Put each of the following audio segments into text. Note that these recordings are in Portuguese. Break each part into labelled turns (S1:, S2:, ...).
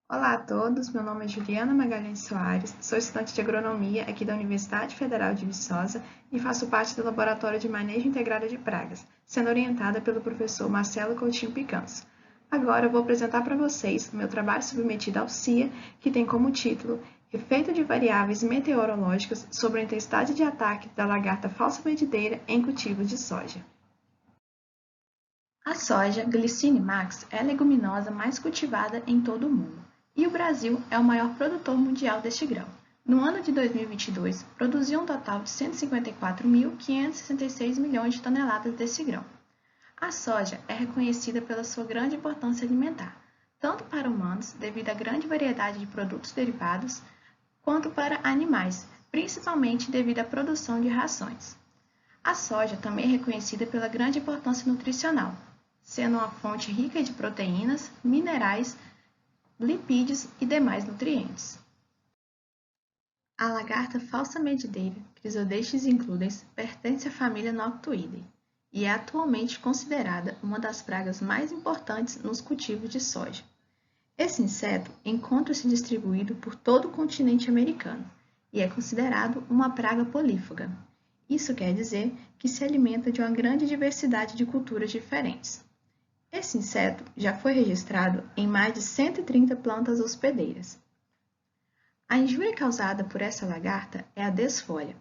S1: Olá a todos, meu nome é Juliana Magalhães Soares, sou estudante de agronomia aqui da Universidade Federal de Viçosa e faço parte do Laboratório de Manejo Integrado de Pragas, sendo orientada pelo professor Marcelo Coutinho Picanso. Agora eu vou apresentar para vocês o meu trabalho submetido ao CIA, que tem como título Efeito de variáveis meteorológicas sobre a intensidade de ataque da lagarta falsa-medideira em cultivos de soja. A soja Glycine max é a leguminosa mais cultivada em todo o mundo, e o Brasil é o maior produtor mundial deste grão. No ano de 2022, produziu um total de 154.566 milhões de toneladas deste grão. A soja é reconhecida pela sua grande importância alimentar, tanto para humanos, devido à grande variedade de produtos derivados, quanto para animais, principalmente devido à produção de rações. A soja também é reconhecida pela grande importância nutricional, sendo uma fonte rica de proteínas, minerais, lipídios e demais nutrientes. A lagarta falsa-medideira, Chrysodestes includens, pertence à família Noctuidae e é atualmente considerada uma das pragas mais importantes nos cultivos de soja. Esse inseto encontra-se distribuído por todo o continente americano e é considerado uma praga polífaga. Isso quer dizer que se alimenta de uma grande diversidade de culturas diferentes. Esse inseto já foi registrado em mais de 130 plantas hospedeiras. A injúria causada por essa lagarta é a desfolha.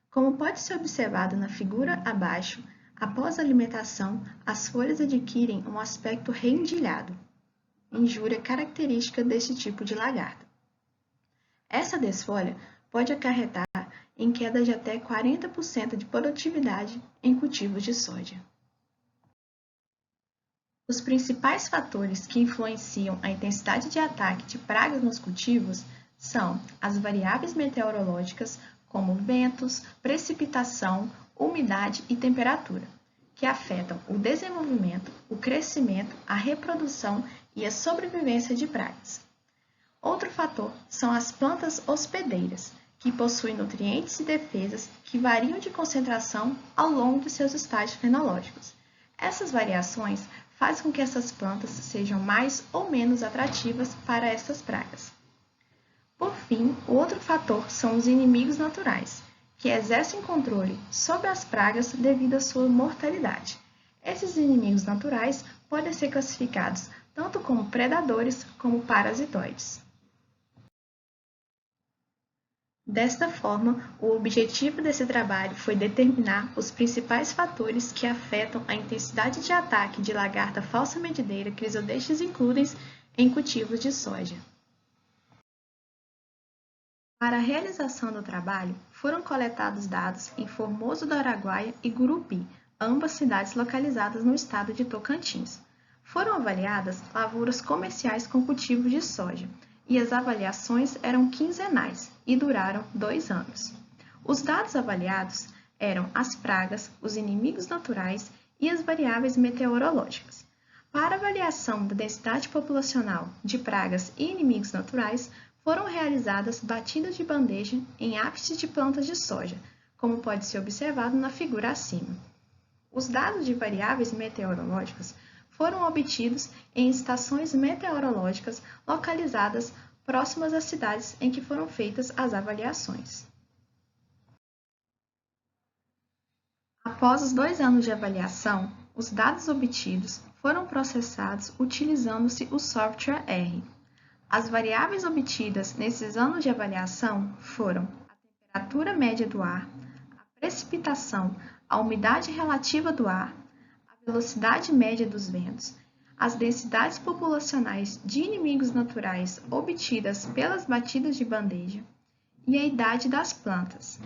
S1: Como pode ser observado na figura abaixo, após a alimentação, as folhas adquirem um aspecto reindilhado, injúria característica deste tipo de lagarta. Essa desfolha pode acarretar em queda de até 40% de produtividade em cultivos de soja. Os principais fatores que influenciam a intensidade de ataque de pragas nos cultivos são as variáveis meteorológicas, como ventos, precipitação, umidade e temperatura, que afetam o desenvolvimento, o crescimento, a reprodução e a sobrevivência de pragas. Outro fator são as plantas hospedeiras, que possuem nutrientes e defesas que variam de concentração ao longo de seus estágios fenológicos. Essas variações fazem com que essas plantas sejam mais ou menos atrativas para essas pragas. Por fim, o outro fator são os inimigos naturais, que exercem controle sobre as pragas devido à sua mortalidade. Esses inimigos naturais podem ser classificados tanto como predadores como parasitoides. Desta forma, o objetivo desse trabalho foi determinar os principais fatores que afetam a intensidade de ataque de lagarta falsa-medideira Chrysodestes includens em cultivos de soja. Para a realização do trabalho, foram coletados dados em Formoso do Araguaia e Gurupi, ambas cidades localizadas no estado de Tocantins. Foram avaliadas lavouras comerciais com cultivo de soja, e as avaliações eram quinzenais e duraram 2 anos. Os dados avaliados eram as pragas, os inimigos naturais e as variáveis meteorológicas. Para a avaliação da densidade populacional de pragas e inimigos naturais, foram realizadas batidas de bandeja em ápices de plantas de soja, como pode ser observado na figura acima. Os dados de variáveis meteorológicas foram obtidos em estações meteorológicas localizadas próximas às cidades em que foram feitas as avaliações. Após os 2 anos de avaliação, os dados obtidos foram processados utilizando-se o software R. As variáveis obtidas nesses anos de avaliação foram a temperatura média do ar, a precipitação, a umidade relativa do ar, a velocidade média dos ventos, as densidades populacionais de inimigos naturais obtidas pelas batidas de bandeja e a idade das plantas.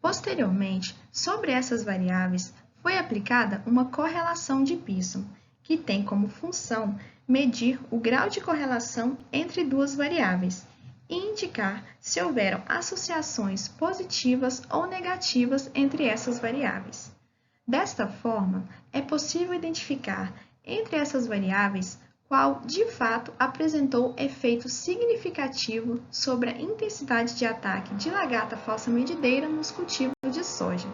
S1: Posteriormente, sobre essas variáveis, foi aplicada uma correlação de Pearson, que tem como função medir o grau de correlação entre duas variáveis e indicar se houveram associações positivas ou negativas entre essas variáveis. Desta forma, é possível identificar entre essas variáveis qual, de fato, apresentou efeito significativo sobre a intensidade de ataque de lagarta falsa-medideira nos cultivos de soja.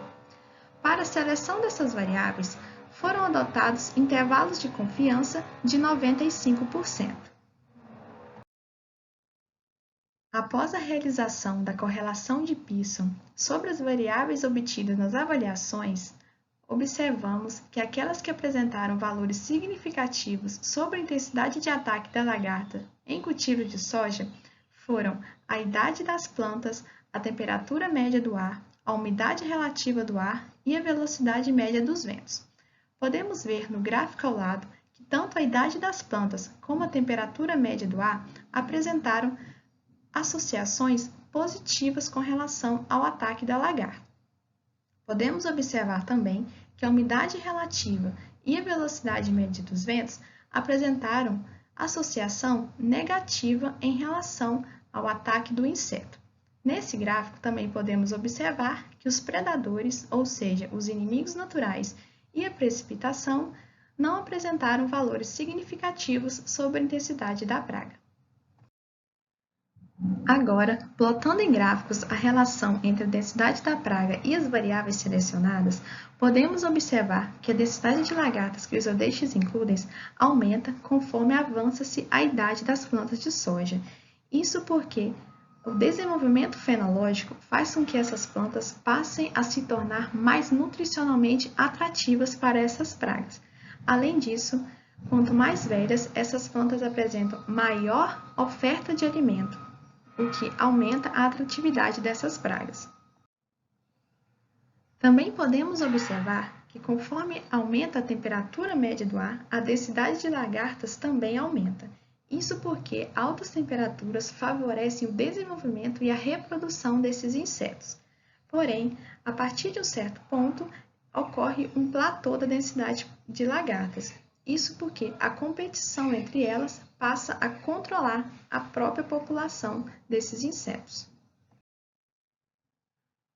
S1: Para a seleção dessas variáveis, foram adotados intervalos de confiança de 95%. Após a realização da correlação de Pearson sobre as variáveis obtidas nas avaliações, observamos que aquelas que apresentaram valores significativos sobre a intensidade de ataque da lagarta em cultivo de soja foram a idade das plantas, a temperatura média do ar, a umidade relativa do ar e a velocidade média dos ventos. Podemos ver no gráfico ao lado que tanto a idade das plantas como a temperatura média do ar apresentaram associações positivas com relação ao ataque da lagarta. Podemos observar também que a umidade relativa e a velocidade média dos ventos apresentaram associação negativa em relação ao ataque do inseto. Nesse gráfico também podemos observar que os predadores, ou seja, os inimigos naturais e a precipitação, não apresentaram valores significativos sobre a intensidade da praga. Agora, plotando em gráficos a relação entre a densidade da praga e as variáveis selecionadas, podemos observar que a densidade de lagartas crisodestes includens aumenta conforme avança-se a idade das plantas de soja. Isso porque o desenvolvimento fenológico faz com que essas plantas passem a se tornar mais nutricionalmente atrativas para essas pragas. Além disso, quanto mais velhas, essas plantas apresentam maior oferta de alimento, o que aumenta a atratividade dessas pragas. Também podemos observar que, conforme aumenta a temperatura média do ar, a densidade de lagartas também aumenta. Isso porque altas temperaturas favorecem o desenvolvimento e a reprodução desses insetos. Porém, a partir de um certo ponto, ocorre um platô da densidade de lagartas. Isso porque a competição entre elas passa a controlar a própria população desses insetos.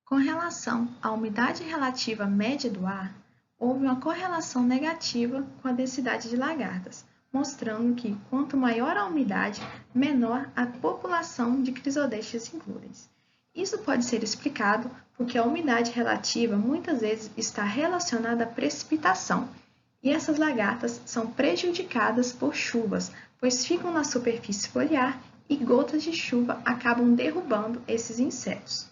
S1: Com relação à umidade relativa média do ar, houve uma correlação negativa com a densidade de lagartas, mostrando que quanto maior a umidade, menor a população de crisodestes includens. Isso pode ser explicado porque a umidade relativa muitas vezes está relacionada à precipitação, e essas lagartas são prejudicadas por chuvas, pois ficam na superfície foliar e gotas de chuva acabam derrubando esses insetos.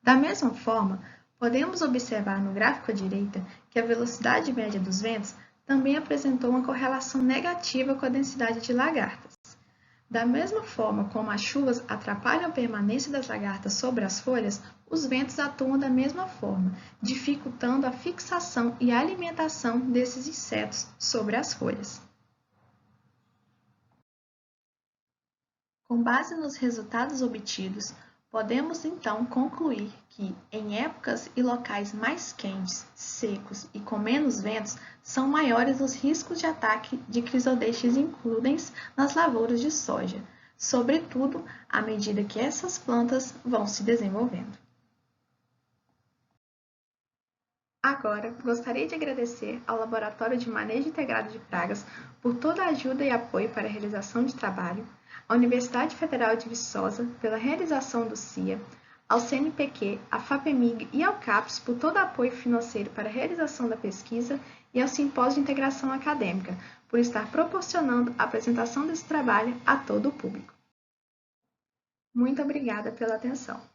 S1: Da mesma forma, podemos observar no gráfico à direita que a velocidade média dos ventos também apresentou uma correlação negativa com a densidade de lagartas. Da mesma forma como as chuvas atrapalham a permanência das lagartas sobre as folhas, os ventos atuam da mesma forma, dificultando a fixação e a alimentação desses insetos sobre as folhas. Com base nos resultados obtidos, podemos então concluir que, em épocas e locais mais quentes, secos e com menos ventos, são maiores os riscos de ataque de crisodestes includens nas lavouras de soja, sobretudo à medida que essas plantas vão se desenvolvendo. Agora, gostaria de agradecer ao Laboratório de Manejo Integrado de Pragas por toda a ajuda e apoio para a realização de trabalho, à Universidade Federal de Viçosa pela realização do CIA, ao CNPq, à FAPEMIG e ao CAPES por todo o apoio financeiro para a realização da pesquisa e ao Simpósio de Integração Acadêmica, por estar proporcionando a apresentação desse trabalho a todo o público. Muito obrigada pela atenção.